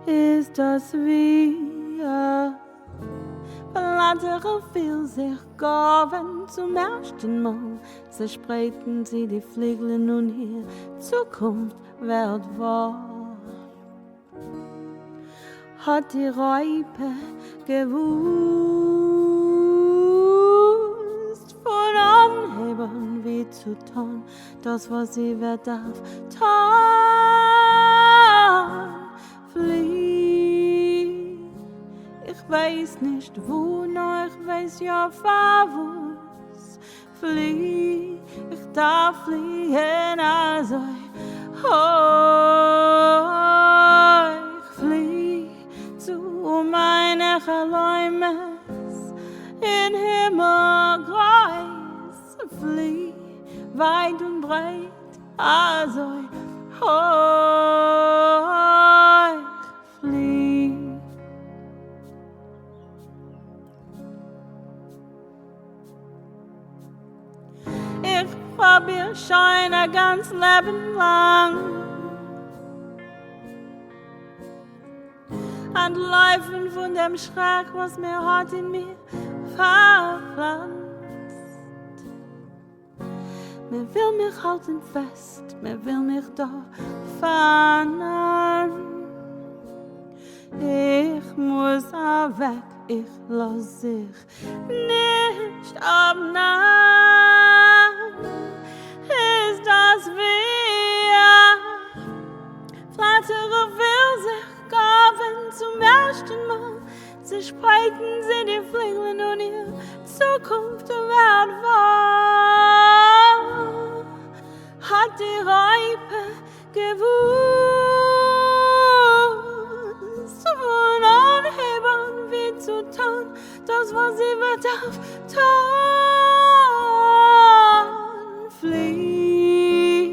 Ist das wir? Verlattere will sich gaben zum ersten Mal. Zerspreiten sie die Flügel nun hier, Zukunft wird wahr. Hat die Räupe gewusst, von Anhebern wie zu tun, das was sie wer darf, tun, flieh. Ich weiß nicht wo, noch ich weiß ja was, flieh. Ich darf fliehen, also ich flieh zu meinen Geläumes in Himmelkreis, flieh weit und breit, also ich flieh. Ich probier schon ein ganz Leben lang an Läufen von dem Schreck, was mir hat in mir verpflanzt. Mir will mich halten fest, mir will mich da fangen. Ich muss weg, ich lass sich nicht abnehmen. Ist das wir? Flattere will sich gaben zum ersten Mal. Sie spreiten sie die Flügel und ihre Zukunft wird wahr. Hat die Räupe gewusst, von Anhebern wie zu tun, das was sie bedarf, tun, flieh.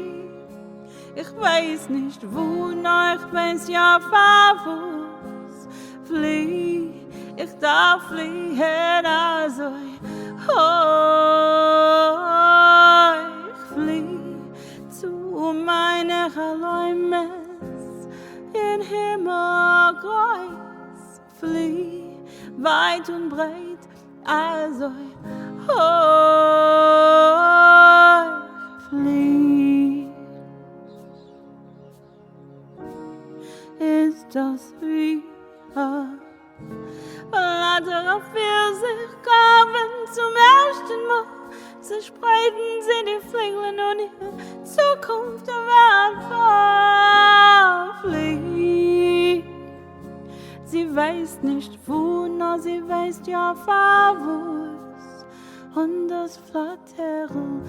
Ich weiß nicht wo, noch ich weiß ja was, flieh. Ich darf fliehen, also ich flieh zu meinen Geläumes in Himmelkreis, flieh weit und breit, also ich flieh. Ist das wie Verlattere will sich gaben zum ersten Mal. Zerspreiten sie die Flügel und ihre Zukunft wird verfliehen. Sie weiß nicht wo, nur sie weiß ja was. Und das Flattern